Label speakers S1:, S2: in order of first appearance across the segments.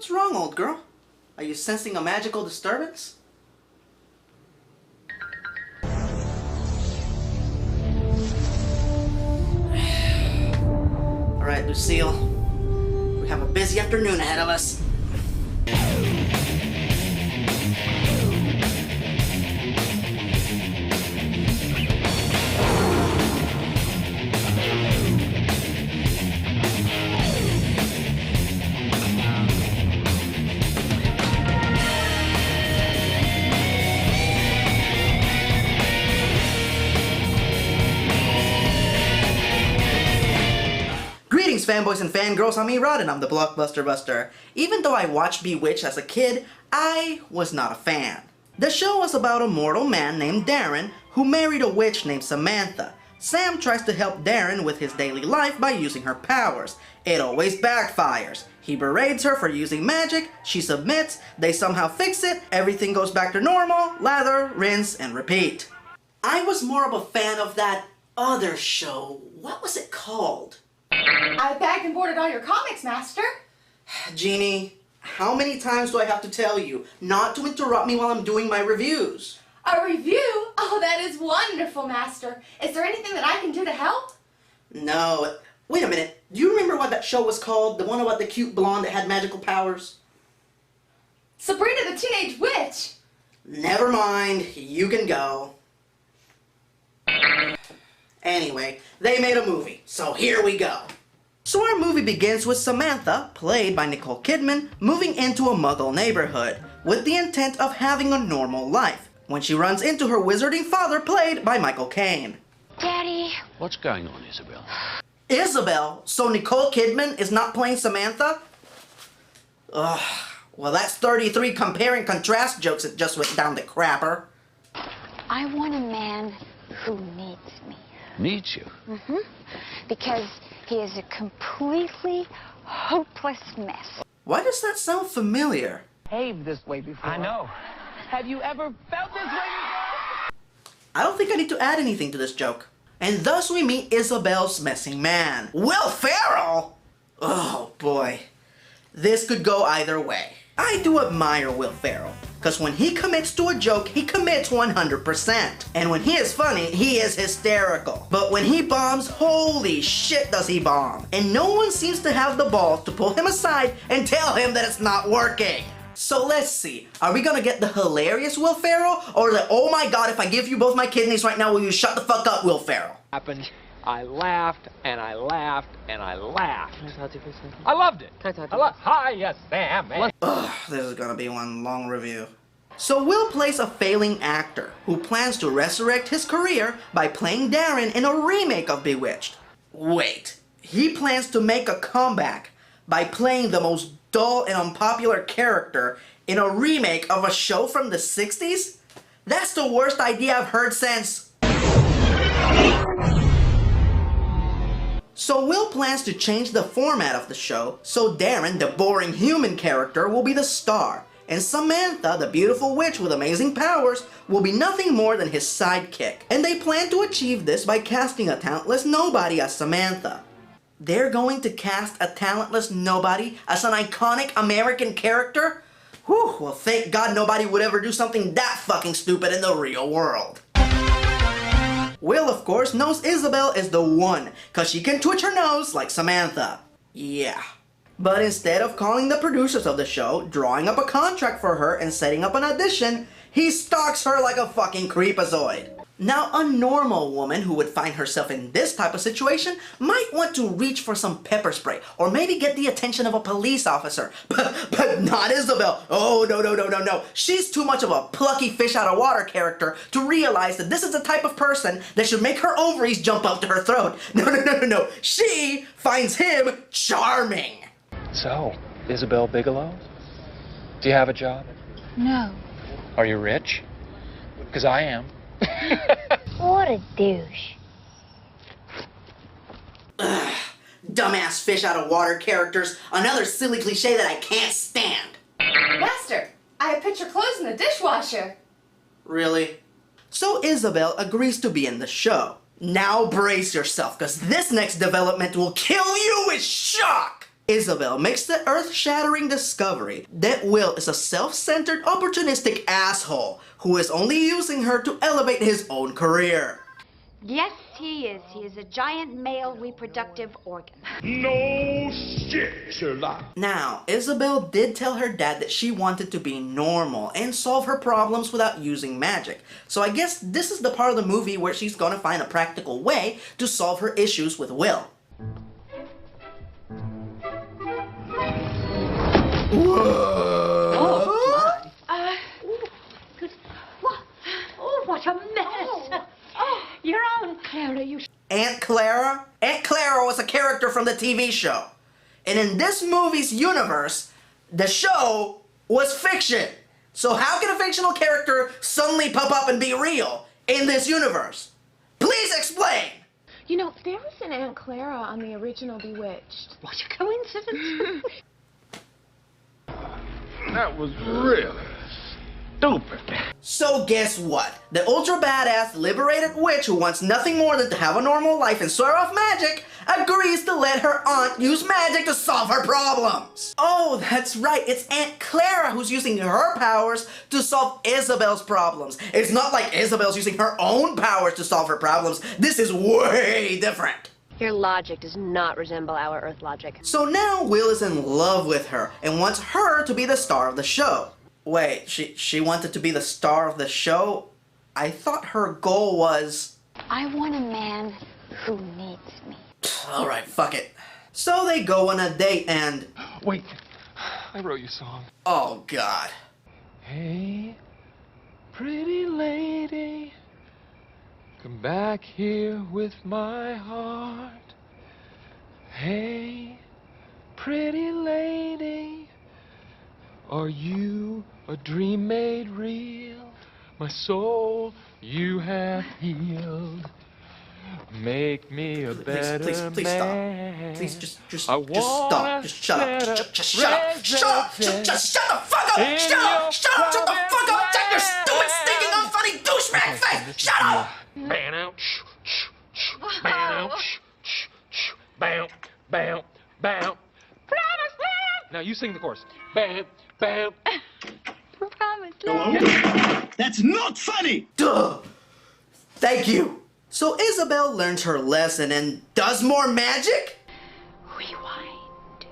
S1: What's wrong, old girl? Are you sensing a magical disturbance? Alright, Lucille. We have a busy afternoon ahead of us. Greetings, fanboys and fangirls. I'm Erod and I'm the Blockbuster Buster. Even though I watched Bewitched as a kid, I was not a fan. The show was about a mortal man named Darren who married a witch named Samantha. Sam tries to help Darren with his daily life by using her powers. It always backfires. He berates her for using magic, she submits, they somehow fix it, everything goes back to normal, lather, rinse, and repeat. I was more of a fan of that other show. What was it called?
S2: I bagged and boarded all your comics, Master.
S1: Jeannie, how many times do I have to tell you not to interrupt me while I'm doing my reviews?
S2: A review? Oh, that is wonderful, Master. Is there anything that I can do to help?
S1: No. Wait a minute. Do you remember what that show was called? The one about the cute blonde that had magical powers?
S2: Sabrina the Teenage Witch.
S1: Never mind. You can go. Anyway, they made a movie, so here we go. So our movie begins with Samantha, played by Nicole Kidman, moving into a muggle neighborhood with the intent of having a normal life when she runs into her wizarding father, played by Michael Caine.
S3: Daddy.
S4: What's going on, Isabel?
S1: Isabel? So Nicole Kidman is not playing Samantha? Ugh. Well, that's 33 compare and contrast jokes that just went down the crapper.
S3: I want a man who needs me.
S4: Needs you?
S3: Mm-hmm. Because he is a completely hopeless mess.
S1: Why does that sound familiar?
S5: Behaved this way before.
S6: I know.
S5: Have you ever felt this way before?
S1: I don't think I need to add anything to this joke. And thus we meet Isabel's missing man. Will Ferrell? Oh boy. This could go either way. I do admire Will Ferrell, because when he commits to a joke, he commits 100%. And when he is funny, he is hysterical. But when he bombs, holy shit does he bomb. And no one seems to have the balls to pull him aside and tell him that it's not working. So let's see, are we gonna get the hilarious Will Ferrell, or the oh my god, if I give you both my kidneys right now, will you shut the fuck up, Will Ferrell?
S5: Happened. I laughed and I laughed and I laughed. I loved it. Hi, yes, Sam.
S1: Ugh, this is gonna be one long review. So Will plays a failing actor who plans to resurrect his career by playing Darren in a remake of Bewitched. Wait, he plans to make a comeback by playing the most dull and unpopular character in a remake of a show from the 60s? That's the worst idea I've heard since... So Will plans to change the format of the show, so Darren, the boring human character, will be the star, and Samantha, the beautiful witch with amazing powers, will be nothing more than his sidekick. And they plan to achieve this by casting a talentless nobody as Samantha. They're going to cast a talentless nobody as an iconic American character? Whew, well thank God nobody would ever do something that fucking stupid in the real world. Will, of course, knows Isabel is the one, cause she can twitch her nose like Samantha. Yeah. But instead of calling the producers of the show, drawing up a contract for her, and setting up an audition, he stalks her like a fucking creepazoid. Now, a normal woman who would find herself in this type of situation might want to reach for some pepper spray, or maybe get the attention of a police officer. But not Isabel. Oh, no. She's too much of a plucky fish out of water character to realize that this is the type of person that should make her ovaries jump up to her throat. No. She finds him charming.
S6: So, Isabel Bigelow? Do you have a job?
S3: No.
S6: Are you rich? Because I am.
S3: What a douche.
S1: Ugh, dumbass fish out of water characters. Another silly cliche that I can't stand.
S2: Master, I have put your clothes in the dishwasher.
S1: Really? So Isabel agrees to be in the show. Now brace yourself, because this next development will kill you with shock! Isabel makes the earth-shattering discovery that Will is a self-centered, opportunistic asshole who is only using her to elevate his own career.
S3: Yes, he is. He is a giant male reproductive organ.
S7: No shit, Sherlock.
S1: Now, Isabel did tell her dad that she wanted to be normal and solve her problems without using magic. So I guess this is the part of the movie where she's gonna find a practical way to solve her issues with Will.
S3: What a mess! Your own Clara, you...
S1: Aunt Clara? Aunt Clara was a character from the TV show. And in this movie's universe, the show was fiction. So how can a fictional character suddenly pop up and be real in this universe? Please explain!
S8: You know, there was an Aunt Clara on the original Bewitched.
S3: What a coincidence!
S7: That was really stupid.
S1: So guess what? The ultra badass liberated witch who wants nothing more than to have a normal life and swear off magic agrees to let her aunt use magic to solve her problems. Oh, that's right. It's Aunt Clara who's using her powers to solve Isabel's problems. It's not like Isabel's using her own powers to solve her problems. This is way different.
S9: Your logic does not resemble our Earth logic.
S1: So now Will is in love with her and wants her to be the star of the show. Wait, she wanted to be the star of the show? I thought her goal was...
S3: I want a man who needs me.
S1: Alright, fuck it. So they go on a date and...
S6: Wait, I wrote you a song.
S1: Oh, God.
S5: Hey, pretty lady, come back here with my heart. Hey, pretty lady, are you a dream made real? My soul you have healed. Make me a better
S1: please
S5: man.
S1: stop. Please just
S5: I
S1: stop. Just shut up. Just shut up. Shut up. Just shut the fuck up. Shut up. Shut up. Shut the fuck up. Shut your stupid, stinking, unfunny douchebag face. Shut up.
S5: Bam out. Bam out. Bam. Bam. Bam. Now you sing the chorus. Bam. Bam.
S3: Promise.
S7: Hello? That's not funny!
S1: Duh. Thank you. So Isabel learns her lesson and does more magic?
S3: Rewind.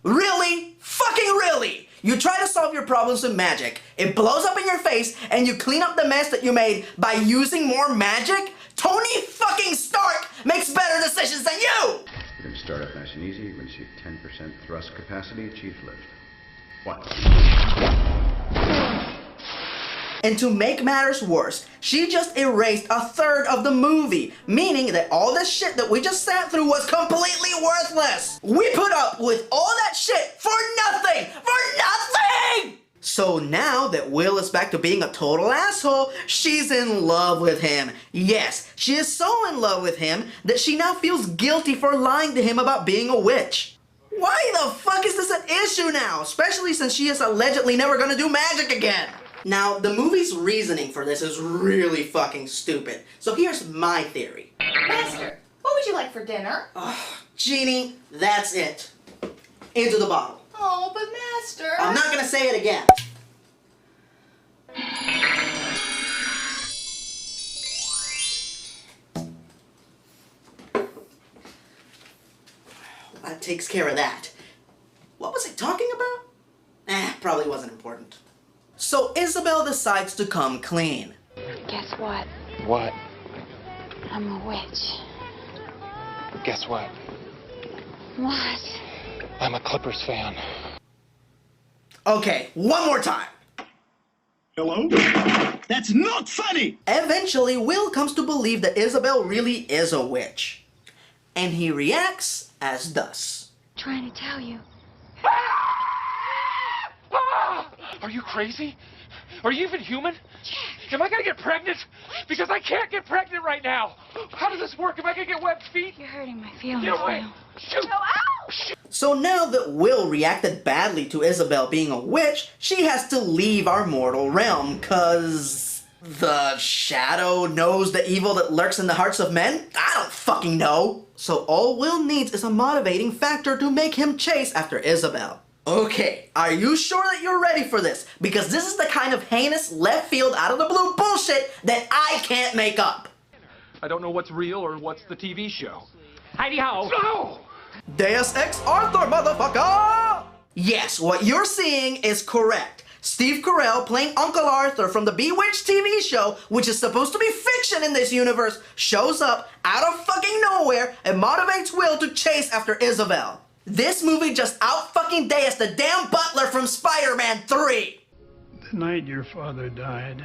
S1: Really? Fucking really? You try to solve your problems with magic, it blows up in your face, and you clean up the mess that you made by using more magic? Tony fucking Stark makes better decisions than you!
S10: You're going to start off nice and easy. You're going to see 10% thrust capacity achieved lift. What?
S1: And to make matters worse, she just erased a third of the movie, meaning that all this shit that we just sat through was completely worthless. We put up with all that shit for nothing! For nothing! So now that Will is back to being a total asshole, she's in love with him. Yes, she is so in love with him that she now feels guilty for lying to him about being a witch. Why the fuck is this an issue now? Especially since she is allegedly never gonna do magic again. Now, the movie's reasoning for this is really fucking stupid. So here's my theory.
S2: Master, what would you like for dinner?
S1: Jeannie, that's it. Into the bottle.
S2: Oh, but Master...
S1: I'm not gonna say it again. That takes care of that. What was I talking about? Probably wasn't important. So Isabel decides to come clean.
S3: Guess what?
S6: What?
S3: I'm a witch.
S6: Guess what?
S3: What?
S6: I'm a Clippers fan.
S1: Okay, one more time.
S7: Hello? That's not funny!
S1: Eventually, Will comes to believe that Isabel really is a witch. And he reacts as thus.
S3: Trying to tell you.
S5: Are you crazy? Are you even human? Am I gonna get pregnant? Because I can't get pregnant right now. How does this work? Am I gonna get webbed feet?
S3: You're hurting my feelings
S5: Get away!
S3: now.
S5: Shoot!
S1: So now that Will reacted badly to Isabel being a witch, she has to leave our mortal realm, cause The shadow knows the evil that lurks in the hearts of men? I don't fucking know. So all Will needs is a motivating factor to make him chase after Isabel. Okay, are you sure that you're ready for this? Because this is the kind of heinous, left field, out of the blue bullshit that I can't make up.
S5: I don't know what's real or what's the TV show. Heidi-ho! No!
S1: Deus Ex Arthur, motherfucker! Yes, what you're seeing is correct. Steve Carell, playing Uncle Arthur from the Bewitched TV show, which is supposed to be fiction in this universe, shows up out of fucking nowhere and motivates Will to chase after Isabel. This movie just out-fucking Deus the damn butler from Spider-Man 3!
S11: The night your father died,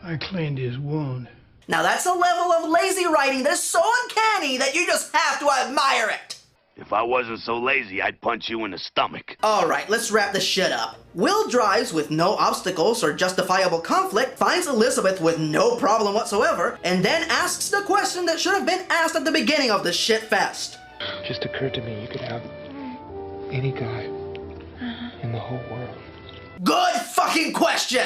S11: I cleaned his wound.
S1: Now that's a level of lazy writing that's so uncanny that you just have to admire it!
S12: If I wasn't so lazy, I'd punch you in the stomach.
S1: Alright, let's wrap this shit up. Will drives with no obstacles or justifiable conflict, finds Elizabeth with no problem whatsoever, and then asks the question that should have been asked at the beginning of this shit fest.
S6: Just occurred to me you could have any guy in the whole world.
S1: Good fucking question!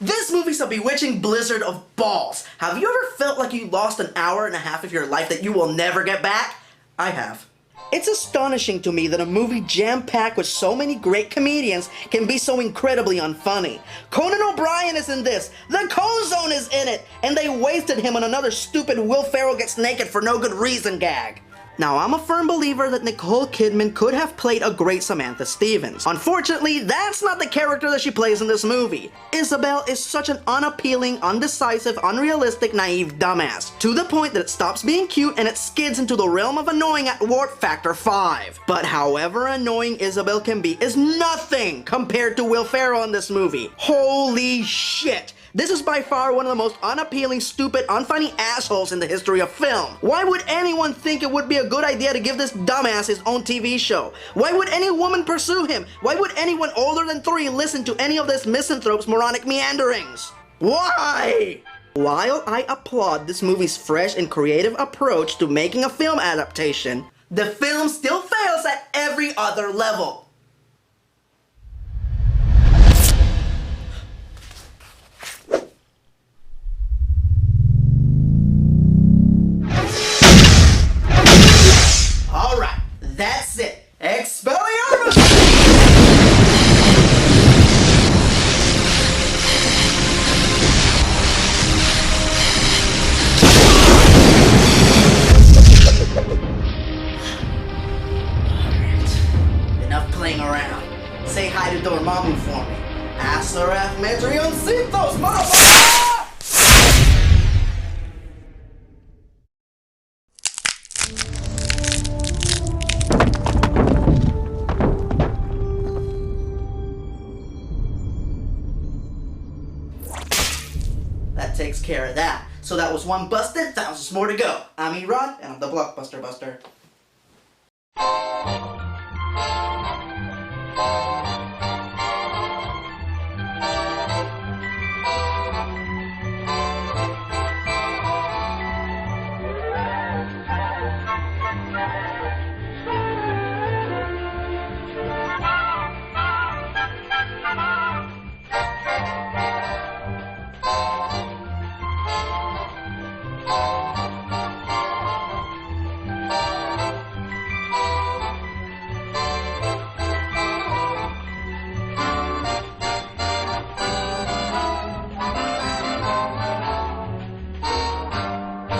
S1: This movie's a bewitching blizzard of balls. Have you ever felt like you lost an hour and a half of your life that you will never get back? I have. It's astonishing to me that a movie jam-packed with so many great comedians can be so incredibly unfunny. Conan O'Brien is in this, the Cone Zone is in it, and they wasted him on another stupid Will Ferrell gets naked for no good reason gag. Now, I'm a firm believer that Nicole Kidman could have played a great Samantha Stevens. Unfortunately, that's not the character that she plays in this movie. Isabel is such an unappealing, undecisive, unrealistic, naive dumbass, to the point that it stops being cute and it skids into the realm of annoying at warp factor 5. But however annoying Isabel can be is nothing compared to Will Ferrell in this movie. Holy shit! This is by far one of the most unappealing, stupid, unfunny assholes in the history of film. Why would anyone think it would be a good idea to give this dumbass his own TV show? Why would any woman pursue him? Why would anyone older than 3 listen to any of this misanthrope's moronic meanderings? Why? While I applaud this movie's fresh and creative approach to making a film adaptation, the film still fails at every other level. Alright, that's it. Expelliarmus! Enough playing around. Say hi to Dormammu for me. Asarath Metrioncitos, motherfucker! That takes care of that. So that was one busted, thousands more to go. I'm Erod, and I'm the Blockbuster Buster.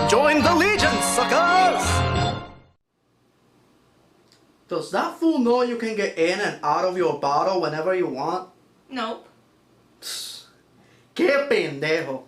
S1: Join the Legion, suckers! Does that fool know you can get in and out of your bottle whenever you want?
S2: Nope.
S1: ¡Qué pendejo!